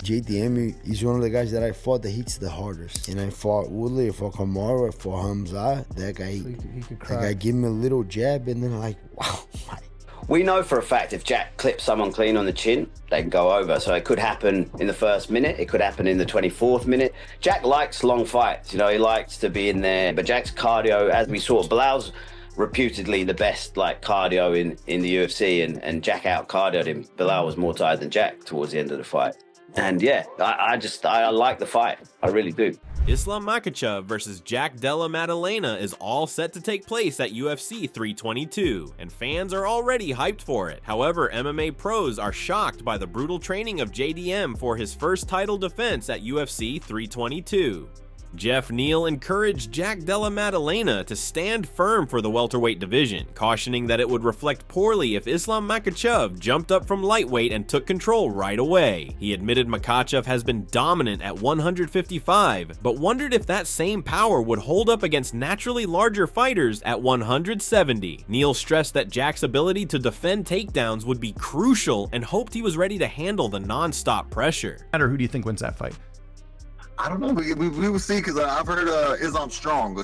JDM is one of the guys that I fought that hits the hardest. And I fought Woodley, I fought Kamaru, I fought Hamza. That guy, that guy gave me a little jab, and then I'm like, wow. We know for a fact if Jack clips someone clean on the chin, they can go over. So it could happen in the first minute. It could happen in the 24th minute. Jack likes long fights. You know, he likes to be in there. But Jack's cardio, as we saw, Bilal's reputedly the best like cardio in the UFC, and Jack out cardioed him. Bilal was more tired than Jack towards the end of the fight. And yeah, I like the fight. I really do. Islam Makhachev versus Jack Della Maddlana is all set to take place at UFC 322, and fans are already hyped for it. However, MMA pros are shocked by the brutal training of JDM for his first title defense at UFC 322. Jeff Neal encouraged Jack Della Maddlana to stand firm for the welterweight division, cautioning that it would reflect poorly if Islam Makhachev jumped up from lightweight and took control right away. He admitted Makhachev has been dominant at 155, but wondered if that same power would hold up against naturally larger fighters at 170. Neal stressed that Jack's ability to defend takedowns would be crucial and hoped he was ready to handle the non-stop pressure. Who do you think wins that fight? I don't know. We will see, because I've heard Islam's strong,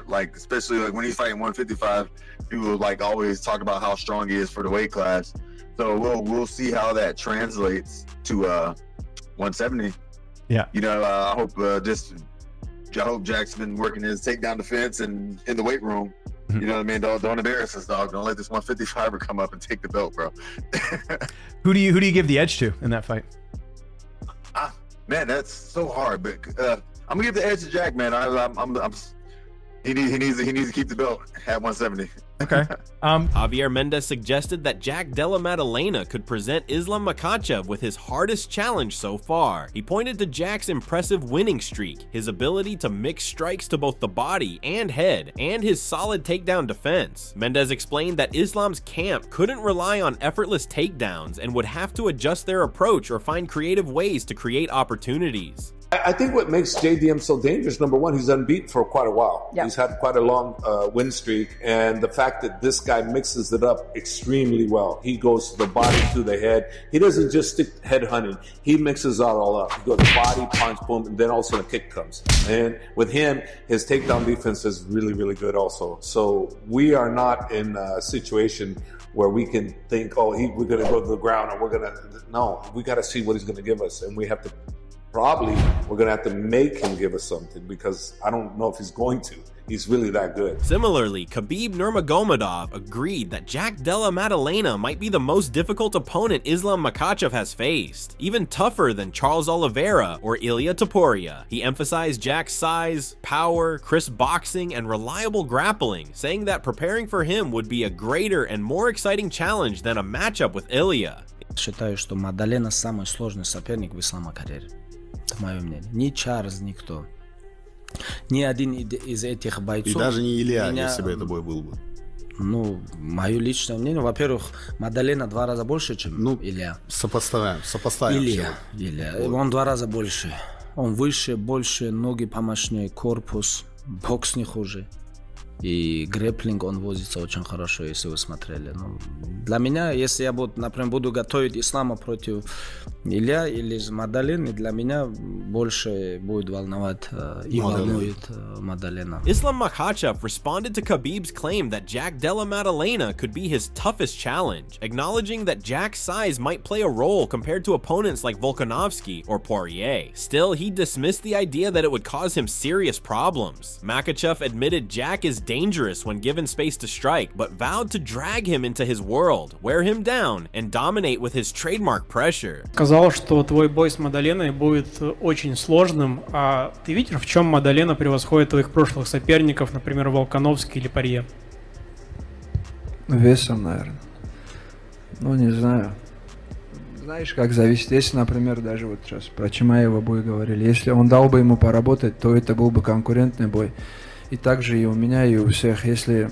like especially like when he's fighting 155, people like always talk about how strong he is for the weight class. So we'll see how that translates to 170. Yeah. You know, I hope Jack's been working his takedown defense and in the weight room. You know what I mean? Don't embarrass us, dog. Don't let this 155er come up and take the belt, bro. Who do you give the edge to in that fight? Man, that's so hard, but I'm gonna give the edge to Jack, man. He needs to keep the belt at 170. Okay. Javier Mendez suggested that Jack Della Maddlana could present Islam Makhachev with his hardest challenge so far. He pointed to Jack's impressive winning streak, his ability to mix strikes to both the body and head, and his solid takedown defense. Mendez explained that Islam's camp couldn't rely on effortless takedowns and would have to adjust their approach or find creative ways to create opportunities. I think what makes JDM so dangerous, number one, he's unbeaten for quite a while. Yeah. He's had quite a long win streak, and the fact that this guy mixes it up extremely well. He goes to the body, to the head. He doesn't just stick head hunting. He mixes it all up. He goes body, punch, boom, and then also the kick comes. And with him, his takedown defense is really, really good also. So we are not in a situation where we can think, oh, we're going to go to the ground, and no, we got to see what he's going to give us, and we have to we're going to have to make him give us something, because I don't know if he's going to. He's really that good. Similarly, Khabib Nurmagomedov agreed that Jack Della Maddlana might be the most difficult opponent Islam Makhachev has faced, even tougher than Charles Oliveira or Ilia Topuria. He emphasized Jack's size, power, crisp boxing, and reliable grappling, saying that preparing for him would be a greater and more exciting challenge than a matchup with Ilia. Считаю, что Мадалена самый сложный соперник в ислам-карьере. Это мое мнение. Ни Чарльз, никто. Ни один из этих бойцов. И даже не Илья, если бы это бой был бы. Ну, мое личное мнение, во-первых, Мадалена 2 раза больше, чем Илья. Сопоставим. Илья. Он 2 раза больше. Он выше, больше, ноги помощнее, корпус, бокс не хуже. И грэпплинг он возится очень хорошо, если вы смотрели. Ну, для меня, если я например, буду готовить Ислама против Илья или Маддалены, для меня больше будет волновать и волнует Мадалена. Islam Makhachev responded to Khabib's claim that Jack Della Maddlana could be his toughest challenge, acknowledging that Jack's size might play a role compared to opponents like Volkanovski or Poirier. Still, he dismissed the idea that it would cause him serious problems. Makhachev admitted Jack is dangerous when given space to strike, but vowed to drag him into his world, wear him down, and dominate with his trademark pressure. Сказал, что твой бой с Маддаленой будет очень сложным, а ты видишь, в чем Маддалена превосходит твоих прошлых соперников, например, Волконовский или Порье? Весом, наверное. Ну, не знаю. Знаешь, как зависит. Если, например, даже вот сейчас про Чимаева бой говорили, если он дал бы ему поработать, то это был бы конкурентный бой. И также и у меня, и у всех. Если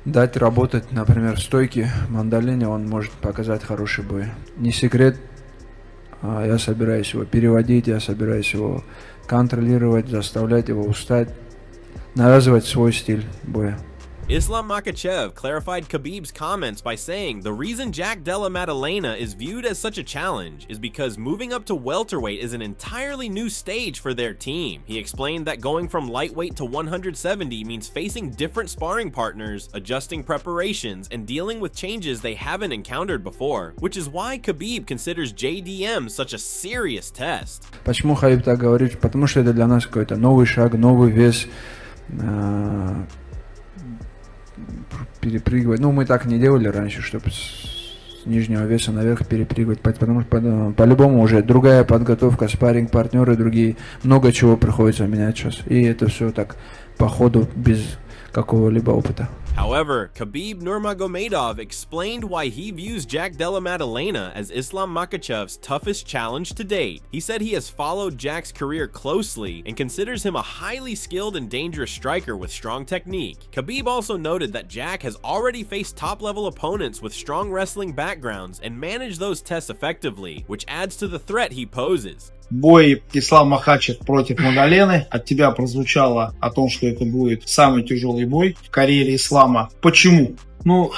дать работать, например, в стойке Маддалене, он может показать хороший бой. Не секрет, я собираюсь его переводить, я собираюсь его контролировать, заставлять его устать, навязывать свой стиль боя. Islam Makhachev clarified Khabib's comments by saying the reason Jack Della Maddalana is viewed as such a challenge is because moving up to welterweight is an entirely new stage for their team. He explained that going from lightweight to 170 means facing different sparring partners, adjusting preparations, and dealing with changes they haven't encountered before, which is why Khabib considers JDM such a serious test. Почему Хабиб так говорит? Потому что это для нас какой-то новый шаг, новый вес. Перепрыгивать. Ну, мы так не делали раньше, чтобы с нижнего веса наверх перепрыгивать, потому что по-любому уже другая подготовка, спарринг, партнеры другие, много чего приходится менять сейчас. И это все так по ходу, без какого-либо опыта. However, Khabib Nurmagomedov explained why he views Jack Della Maddalana as Islam Makhachev's toughest challenge to date. He said he has followed Jack's career closely and considers him a highly skilled and dangerous striker with strong technique. Khabib also noted that Jack has already faced top-level opponents with strong wrestling backgrounds and managed those tests effectively, which adds to the threat he poses. Бой Ислам Макхачев против Маддалены. От тебя прозвучало о том, что это будет самый тяжелый бой в карьере Ислама. Почему? Ну,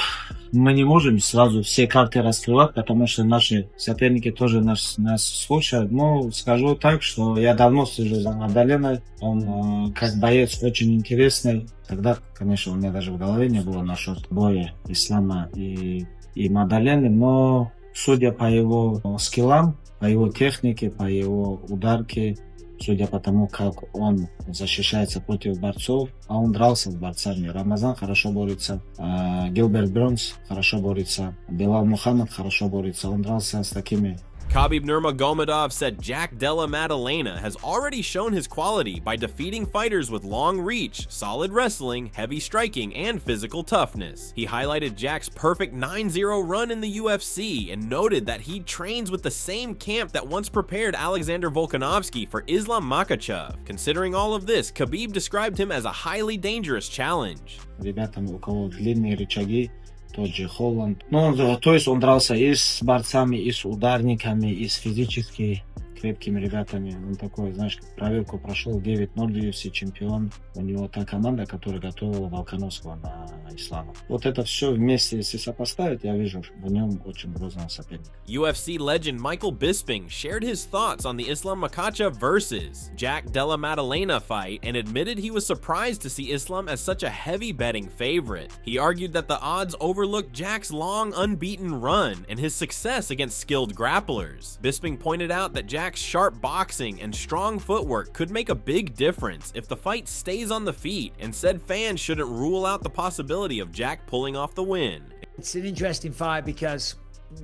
мы не можем сразу все карты раскрывать, потому что наши соперники тоже нас слушают. Но скажу так, что я давно слежу за Маддаленой. Он как боец очень интересный. Тогда, конечно, у меня даже в голове не было насчет боя Ислама и Маддалены. Но судя по его скиллам, по его технике, по его ударке, судя по тому, как он защищается против борцов, а он дрался с борцами. Рамазан хорошо борется, Гилберт Бёрнс хорошо борется, Белал Мухаммад хорошо борется. Он дрался с такими. Khabib Nurmagomedov said Jack Della Maddalana has already shown his quality by defeating fighters with long reach, solid wrestling, heavy striking, and physical toughness. He highlighted Jack's perfect 9-0 run in the UFC and noted that he trains with the same camp that once prepared Alexander Volkanovski for Islam Makhachev. Considering all of this, Khabib described him as a highly dangerous challenge. Ребята, у кого длинные рычаги, тот же Холланд. Ну, то есть он дрался и с борцами, и с ударниками, и с физически крепкими ребятами. Он такой, знаешь, проверку прошел, 9-0 UFC чемпион. У него та команда, которая готовила Волконовского на Ислама. Вот это все вместе, если сопоставить, я вижу в нем очень грозного соперника. UFC legend Michael Bisping shared his thoughts on the Islam Makhachev versus Jack Della Maddalana fight and admitted he was surprised to see Islam as such a heavy betting favorite. He argued that the odds overlooked Jack's long unbeaten run and his success against skilled grapplers. Bisping pointed out that Jack's sharp boxing and strong footwork could make a big difference if the fight stays on the feet, and said fans shouldn't rule out the possibility of Jack pulling off the win. It's an interesting fight because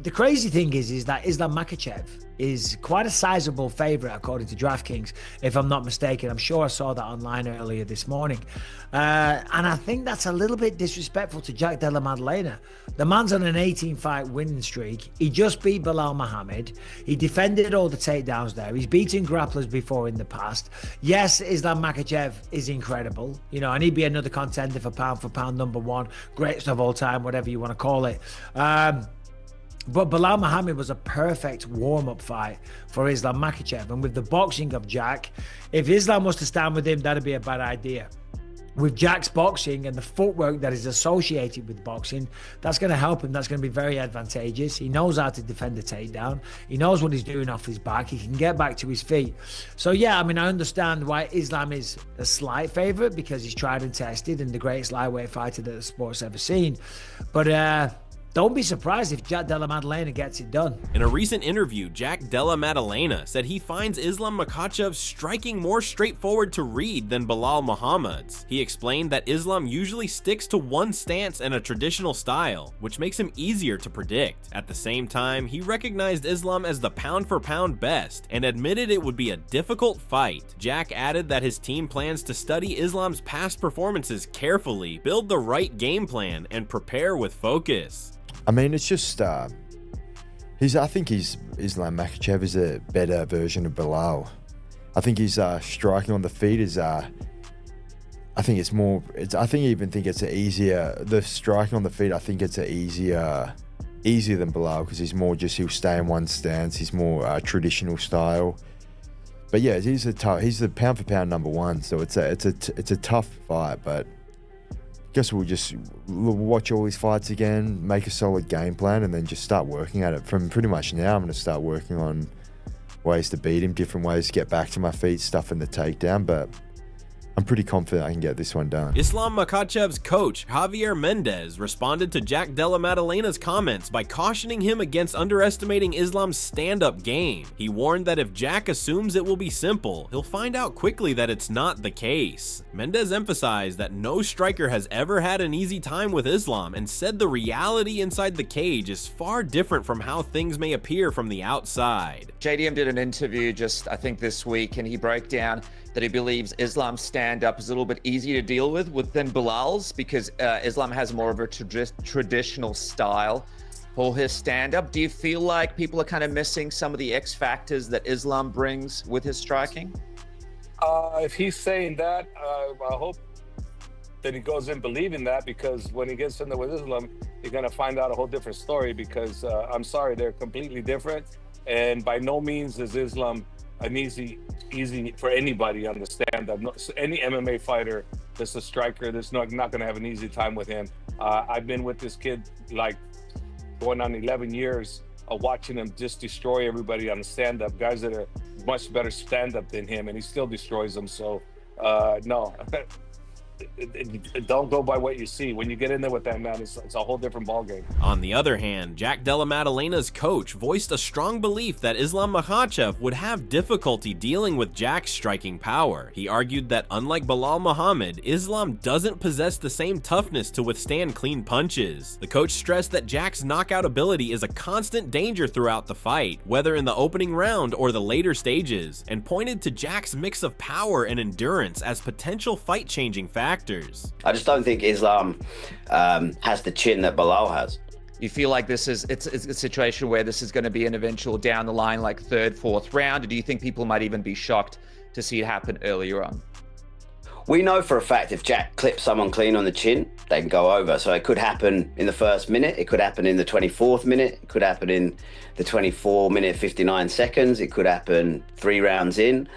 the crazy thing is that Islam Makhachev is quite a sizable favorite according to DraftKings, if I'm not mistaken. I'm sure I saw that online earlier this morning. And I think that's a little bit disrespectful to Jack Della Maddalana. The man's on an 18-fight winning streak. He just beat Belal Muhammad. He defended all the takedowns there. He's beaten grapplers before in the past. Yes, Islam Makhachev is incredible, you know, and he'd be another contender for pound #1, greatest of all time, whatever you want to call it. But Belal Muhammad was a perfect warm-up fight for Islam Makhachev. And with the boxing of Jack, if Islam was to stand with him, that'd be a bad idea. With Jack's boxing and the footwork that is associated with boxing, that's going to help him. That's going to be very advantageous. He knows how to defend the takedown. He knows what he's doing off his back. He can get back to his feet. So, yeah, I mean, I understand why Islam is a slight favorite because he's tried and tested and the greatest lightweight fighter that the sport's ever seen. But, don't be surprised if Jack Della Maddalana gets it done. In a recent interview, Jack Della Maddalana said he finds Islam Makhachev's striking more straightforward to read than Belal Muhammad's. He explained that Islam usually sticks to one stance and a traditional style, which makes him easier to predict. At the same time, he recognized Islam as the pound-for-pound best and admitted it would be a difficult fight. Jack added that his team plans to study Islam's past performances carefully, build the right game plan, and prepare with focus. I mean, it's just, I think Islam Makhachev is a better version of Belal. I think his striking on the feet is, I think it's easier, the striking on the feet, I think it's easier than Belal because he'll stay in one stance, he's more traditional style. But yeah, he's the pound for pound #1, so it's a tough fight, but guess we'll just watch all his fights again, make a solid game plan, and then just start working at it. From pretty much now, I'm going to start working on ways to beat him, different ways to get back to my feet, stuff in the takedown, but I'm pretty confident I can get this one done. Islam Makhachev's coach, Javier Mendez, responded to Jack Della Maddalana's comments by cautioning him against underestimating Islam's stand-up game. He warned that if Jack assumes it will be simple, he'll find out quickly that it's not the case. Mendez emphasized that no striker has ever had an easy time with Islam and said the reality inside the cage is far different from how things may appear from the outside. JDM did an interview just, I think, this week, and he broke down that he believes Islam's stand-up is a little bit easier to deal with than Bilal's, because Islam has more of a traditional style for his stand-up. Do you feel like people are kind of missing some of the X factors that Islam brings with his striking? If he's saying that, I hope that he goes in believing that, because when he gets in there with Islam, you're going to find out a whole different story, because I'm sorry, they're completely different. And by no means is Islam an easy for anybody on the stand-up. Any MMA fighter that's a striker that's not going to have an easy time with him. I've been with this kid like going on 11 years of watching him just destroy everybody on the stand-up, guys that are much better stand-up than him, and he still destroys them. So no. Don't go by what you see. When you get in there with that man, it's a whole different ballgame. On the other hand, Jack Della Maddalana's coach voiced a strong belief that Islam Makhachev would have difficulty dealing with Jack's striking power. He argued that unlike Belal Muhammad, Islam doesn't possess the same toughness to withstand clean punches. The coach stressed that Jack's knockout ability is a constant danger throughout the fight, whether in the opening round or the later stages, and pointed to Jack's mix of power and endurance as potential fight-changing factors. I just don't think Islam has the chin that Belal has. You feel like it's a situation where this is going to be an eventual down the line, like third, fourth round, or do you think people might even be shocked to see it happen earlier on? We know for a fact if Jack clips someone clean on the chin, they can go over. So it could happen in the first minute, it could happen in the 24th minute, it could happen in the 24-minute 59 seconds, it could happen 3 rounds in.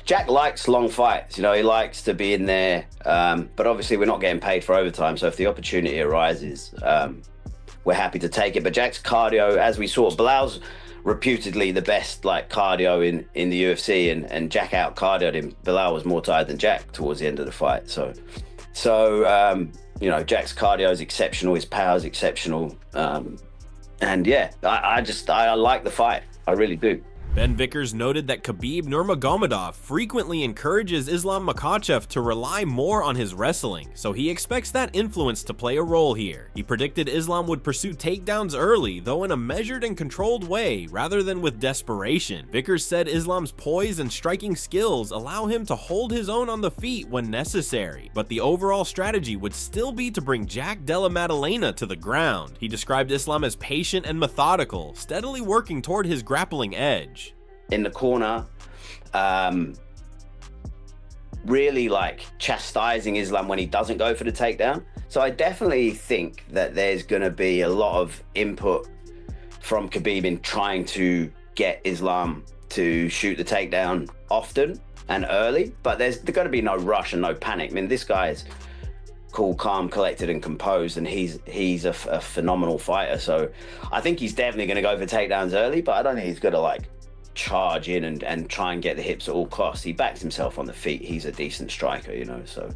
Jack likes long fights, he likes to be in there, but obviously we're not getting paid for overtime. So if the opportunity arises, we're happy to take it. But Jack's cardio, as we saw, Bilal's reputedly the best cardio in the UFC, and Jack out cardioed him. Belal was more tired than Jack towards the end of the fight. So Jack's cardio is exceptional, his power is exceptional, and yeah, I like the fight, I really do. Ben Vickers noted that Khabib Nurmagomedov frequently encourages Islam Makhachev to rely more on his wrestling, so he expects that influence to play a role here. He predicted Islam would pursue takedowns early, though in a measured and controlled way, rather than with desperation. Vickers said Islam's poise and striking skills allow him to hold his own on the feet when necessary, but the overall strategy would still be to bring Jack Della Maddalana to the ground. He described Islam as patient and methodical, steadily working toward his grappling edge. In the corner, really chastising Islam when he doesn't go for the takedown. So I definitely think that there's going to be a lot of input from Khabib in trying to get Islam to shoot the takedown often and early, but there's going to be no rush and no panic. I mean, this guy is cool, calm, collected, and composed, and he's a phenomenal fighter. So I think he's definitely going to go for takedowns early, but I don't think he's going to charge in and try and get the hips at all costs. He backs himself on the feet. He's a decent striker, so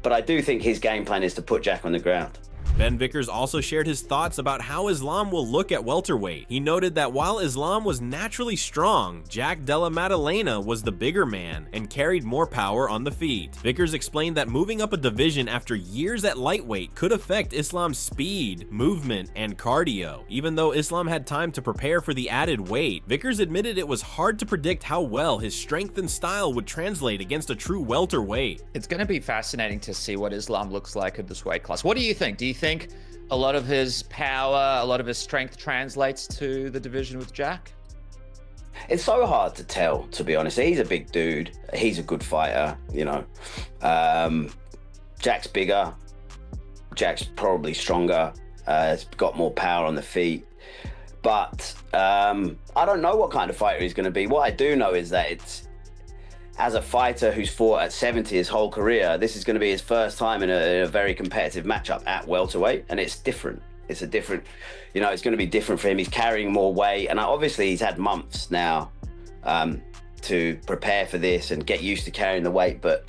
but I do think his game plan is to put Jack on the ground. Ben Vickers also shared his thoughts about how Islam will look at welterweight. He noted that while Islam was naturally strong, Jack Della Maddalana was the bigger man and carried more power on the feet. Vickers explained that moving up a division after years at lightweight could affect Islam's speed, movement, and cardio. Even though Islam had time to prepare for the added weight, Vickers admitted it was hard to predict how well his strength and style would translate against a true welterweight. It's going to be fascinating to see what Islam looks like at this weight class. What do you think? Do you think a lot of his power, a lot of his strength translates to the division with Jack? It's so hard to tell, to be honest. He's a big dude. He's a good fighter, Jack's bigger. Jack's probably stronger. He's got more power on the feet. But I don't know what kind of fighter he's going to be. What I do know is that as a fighter who's fought at 70 his whole career, this is going to be his first time in a very competitive matchup at welterweight, and it's different. It's a different, you know, it's going to be different for him. He's carrying more weight, and obviously he's had months now to prepare for this and get used to carrying the weight, but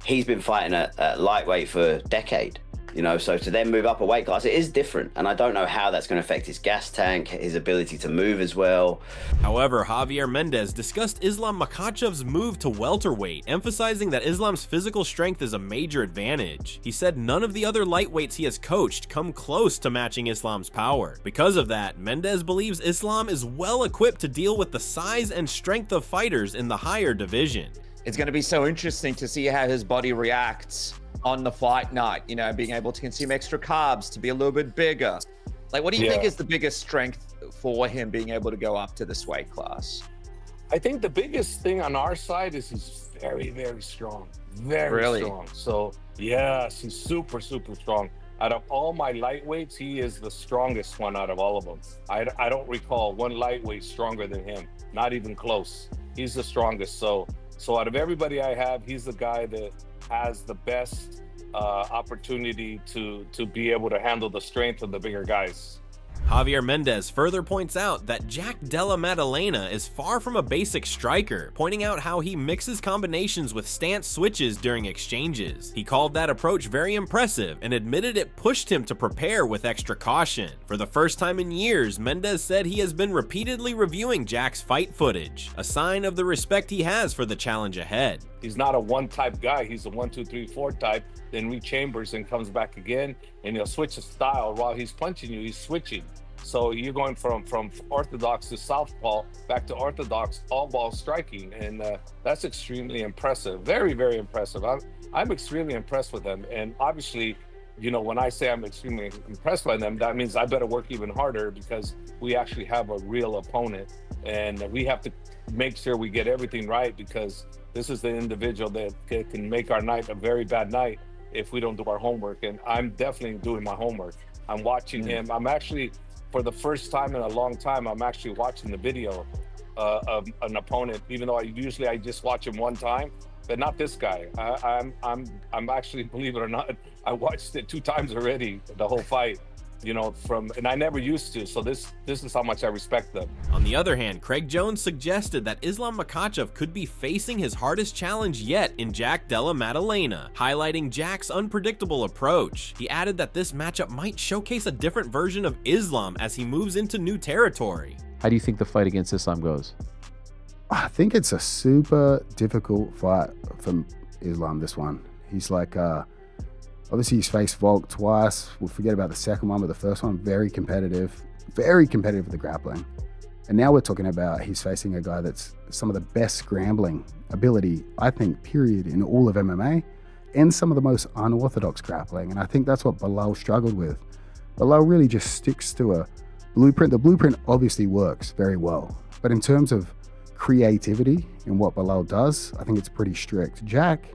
he's been fighting at lightweight for a decade. You know, so to then move up a weight class, it is different. And I don't know how that's going to affect his gas tank, his ability to move as well. However, Javier Mendez discussed Islam Makhachev's move to welterweight, emphasizing that Islam's physical strength is a major advantage. He said none of the other lightweights he has coached come close to matching Islam's power. Because of that, Mendez believes Islam is well equipped to deal with the size and strength of fighters in the higher division. It's going to be so interesting to see how his body reacts on the fight night, you know, being able to consume extra carbs, to be a little bit bigger. Like, what do you think is the biggest strength for him being able to go up to this weight class? I think the biggest thing on our side is he's very, very strong. Very strong. So, yes, he's super, super strong. Out of all my lightweights, he is the strongest one out of all of them. I don't recall one lightweight stronger than him. Not even close. He's the strongest. So out of everybody I have, he's the guy that has the best opportunity to be able to handle the strength of the bigger guys. Javier Mendez further points out that Jack Della Maddlana is far from a basic striker, pointing out how he mixes combinations with stance switches during exchanges. He called that approach very impressive and admitted it pushed him to prepare with extra caution. For the first time in years, Mendez said he has been repeatedly reviewing Jack's fight footage, a sign of the respect he has for the challenge ahead. He's not a one-type guy. He's a 1, 2, 3, 4 type, then rechambers and comes back again, and he'll switch his style. While he's punching you, he's switching. So you're going from orthodox to southpaw, back to orthodox, all ball striking, and that's extremely impressive. Very, very impressive. I'm extremely impressed with them, and obviously, you know, when I say I'm extremely impressed by them, that means I better work even harder because we actually have a real opponent, and we have to make sure we get everything right because this is the individual that can make our night a very bad night if we don't do our homework. And I'm definitely doing my homework. I'm watching him. I'm actually, for the first time in a long time, I'm actually watching the video of an opponent, even though I just watch him one time, but not this guy. I'm actually, believe it or not, I watched it 2 times already, the whole fight. You know, and I never used to, so this is how much I respect them. On the other hand, Craig Jones suggested that Islam Makhachev could be facing his hardest challenge yet in Jack Della Maddlana, highlighting Jack's unpredictable approach. He added that this matchup might showcase a different version of Islam as he moves into new territory. How do you think the fight against Islam goes? I think it's a super difficult fight for Islam, this one. He's like, obviously he's faced Volk twice. We'll forget about the second one, but the first one, very competitive with the grappling. And now we're talking about he's facing a guy that's some of the best scrambling ability, I think, period, in all of MMA, and some of the most unorthodox grappling. And I think that's what Belal struggled with. Belal really just sticks to a blueprint. The blueprint obviously works very well, but in terms of creativity in what Belal does, I think it's pretty strict. Jack,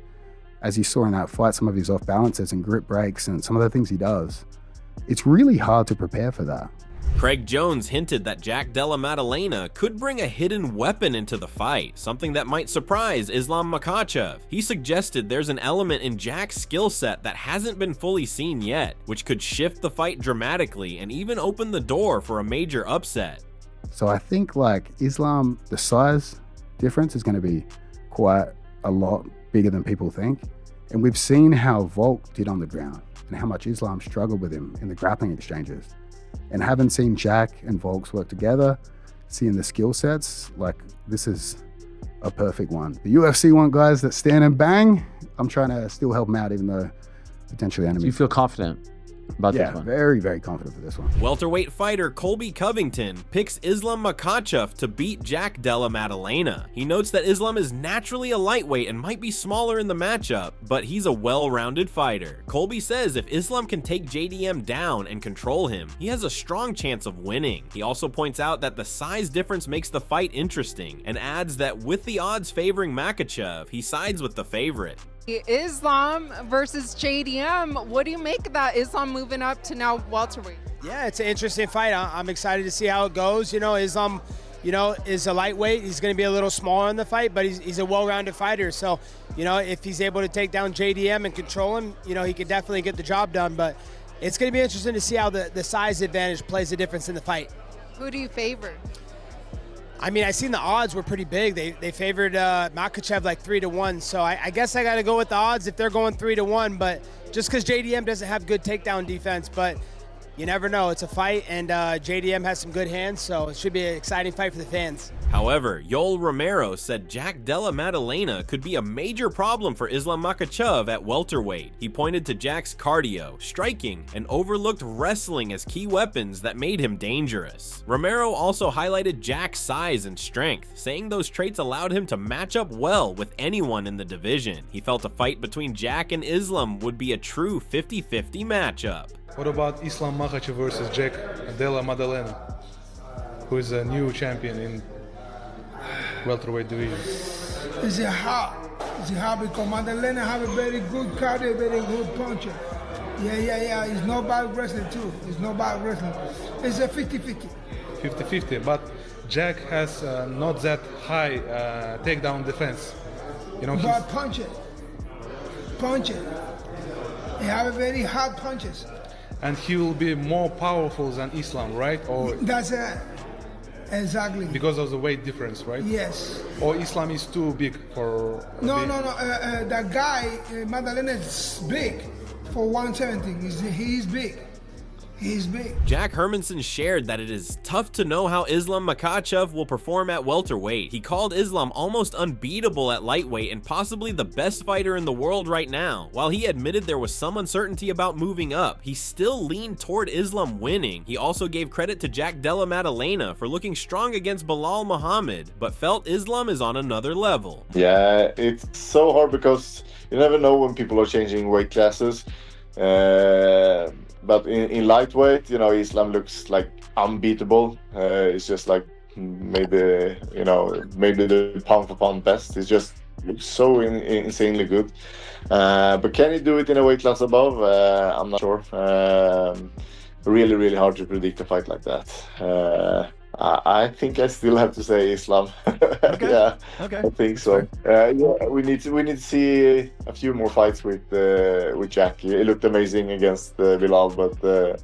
as you saw in that fight, some of his off balances and grip breaks and some of the things he does, it's really hard to prepare for that. Craig Jones hinted that Jack Della Maddlana could bring a hidden weapon into the fight, something that might surprise Islam Makhachev. He suggested there's an element in Jack's skill set that hasn't been fully seen yet, which could shift the fight dramatically and even open the door for a major upset. So I think like Islam, the size difference is going to be quite a lot bigger than people think. And we've seen how Volk did on the ground and how much Islam struggled with him in the grappling exchanges. And having seen Jack and Volks work together, seeing the skill sets, like this is a perfect one. The UFC want guys that stand and bang. I'm trying to still help them out, even though potentially enemies. So you feel confident about this one? Yeah, very, very confident for this one. Welterweight fighter Colby Covington picks Islam Makhachev to beat Jack Della Maddlana. He notes that Islam is naturally a lightweight and might be smaller in the matchup, but he's a well-rounded fighter. Colby says if Islam can take JDM down and control him, he has a strong chance of winning. He also points out that the size difference makes the fight interesting and adds that with the odds favoring Makhachev, he sides with the favorite. Islam versus JDM. What do you make of that? Islam moving up to now welterweight? Yeah, it's an interesting fight. I'm excited to see how it goes. You know, Islam you know, is a lightweight. He's going to be a little smaller in the fight, but he's a well-rounded fighter. So, you know, if he's able to take down JDM and control him, you know, he could definitely get the job done. But it's going to be interesting to see how the size advantage plays a difference in the fight. Who do you favor? I mean, I seen the odds were pretty big. They favored Makhachev like 3-1. So I guess I got to go with the odds if they're going 3-1. But just because JDM doesn't have good takedown defense, but you never know. It's a fight, and JDM has some good hands, so it should be an exciting fight for the fans. However, Yoel Romero said Jack Della Maddlana could be a major problem for Islam Makhachev at welterweight. He pointed to Jack's cardio, striking, and overlooked wrestling as key weapons that made him dangerous. Romero also highlighted Jack's size and strength, saying those traits allowed him to match up well with anyone in the division. He felt a fight between Jack and Islam would be a true 50-50 matchup. What about Islam Makhachev versus Jack Della Maddlana, who is a new champion in welterweight division? It's hard because Maddalena have a very good cardio, very good puncher. Yeah. He's not bad wrestling too. It's not bad wrestling. It's a 50-50. 50-50, but Jack has not that high takedown defense. You know, but punch it. He have a very hard punches. And he will be more powerful than Islam, right? Or that's exactly because of the weight difference, right? Yes. Or Islam is too big for. No. That guy Maddalena is big for 170. He's big. He's big. Jack Hermansson shared that it is tough to know how Islam Makhachev will perform at welterweight. He called Islam almost unbeatable at lightweight and possibly the best fighter in the world right now. While he admitted there was some uncertainty about moving up, he still leaned toward Islam winning. He also gave credit to Jack Della Maddlana for looking strong against Belal Muhammad, but felt Islam is on another level. Yeah, it's so hard because you never know when people are changing weight classes. But in lightweight, you know, Islam looks like unbeatable. It's just like maybe the pound for pound best. It's just so insanely good. But can he do it in a weight class above? I'm not sure. Really hard to predict a fight like that. I think I still have to say Islam. Okay. Yeah, okay. I think so. Yeah, we need to see a few more fights with Jack. He looked amazing against Bilal, but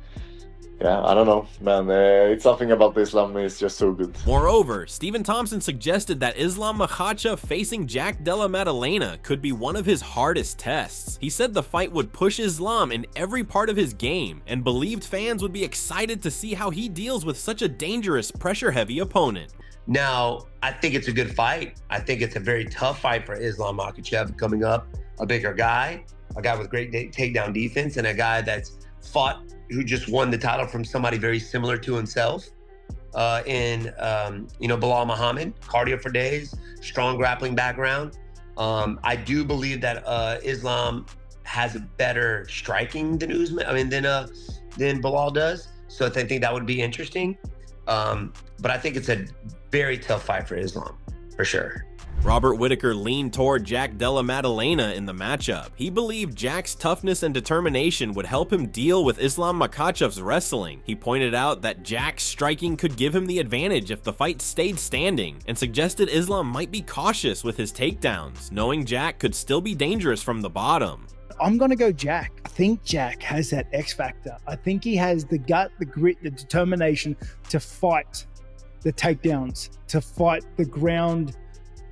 yeah, I don't know, man. It's something about Islam is just so good. Moreover, Stephen Thompson suggested that Islam Makhachev facing Jack Della Maddlana could be one of his hardest tests. He said the fight would push Islam in every part of his game and believed fans would be excited to see how he deals with such a dangerous, pressure-heavy opponent. Now, I think it's a good fight. I think it's a very tough fight for Islam Makhachev coming up. A bigger guy, a guy with great takedown defense, and a guy that's fought, who just won the title from somebody very similar to himself in Belal Muhammad, cardio for days, strong grappling background. I do believe that Islam has a better striking than Belal does. So I think that would be interesting. But I think it's a very tough fight for Islam, for sure. Robert Whitaker leaned toward Jack Della Maddlana in the matchup. He believed Jack's toughness and determination would help him deal with Islam Makhachev's wrestling. He pointed out that Jack's striking could give him the advantage if the fight stayed standing, and suggested Islam might be cautious with his takedowns, knowing Jack could still be dangerous from the bottom. I'm going to go Jack. I think Jack has that X factor. I think he has the gut, the grit, the determination to fight the takedowns, to fight the ground,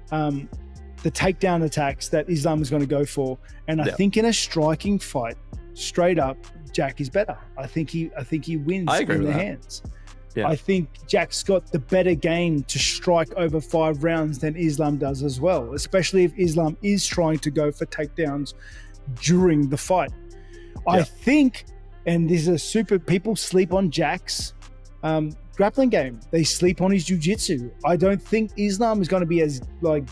the takedown attacks that Islam is going to go for. And I think in a striking fight, straight up, Jack is better. I think he wins in the hands. Yeah. I think Jack's got the better game to strike over 5 rounds than Islam does as well, especially if Islam is trying to go for takedowns during the fight. I think, and this is people sleep on Jack's grappling game. They sleep on his jiu-jitsu. I don't think Islam is going to be as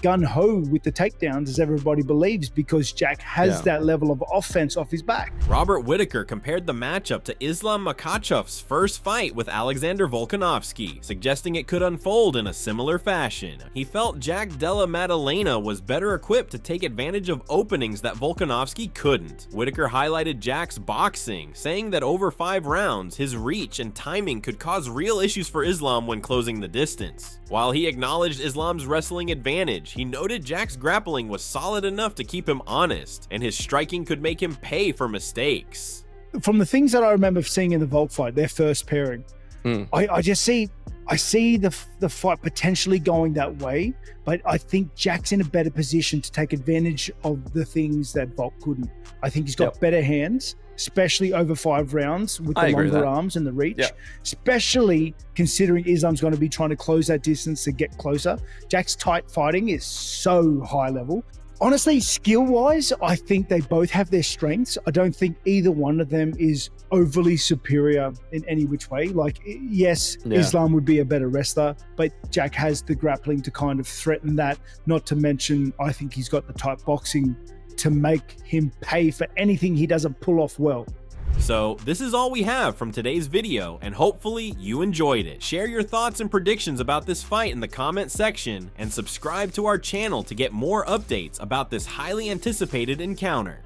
gun-ho with the takedowns as everybody believes, because Jack has that level of offense off his back. Robert Whitaker compared the matchup to Islam Makhachev's first fight with Alexander Volkanovski, suggesting it could unfold in a similar fashion. He felt Jack Della Maddlana was better equipped to take advantage of openings that Volkanovski couldn't. Whitaker highlighted Jack's boxing, saying that over 5 rounds, his reach and timing could cause real issues issues for Islam when closing the distance. While he acknowledged Islam's wrestling advantage, he noted Jack's grappling was solid enough to keep him honest, and his striking could make him pay for mistakes. From the things that I remember seeing in the Volk fight, their first pairing, I see the fight potentially going that way, but I think Jack's in a better position to take advantage of the things that Volk couldn't. I think he's got better hands, especially over 5 rounds with the longer arms and the reach, especially considering Islam's going to be trying to close that distance to get closer. Jack's tight fighting is so high level. Honestly, skill-wise, I think they both have their strengths. I don't think either one of them is overly superior in any which way. Like, yes, Islam would be a better wrestler, but Jack has the grappling to kind of threaten that. Not to mention, I think he's got the type boxing to make him pay for anything he doesn't pull off well. So this is all we have from today's video, and hopefully you enjoyed it. Share your thoughts and predictions about this fight in the comment section, and subscribe to our channel to get more updates about this highly anticipated encounter.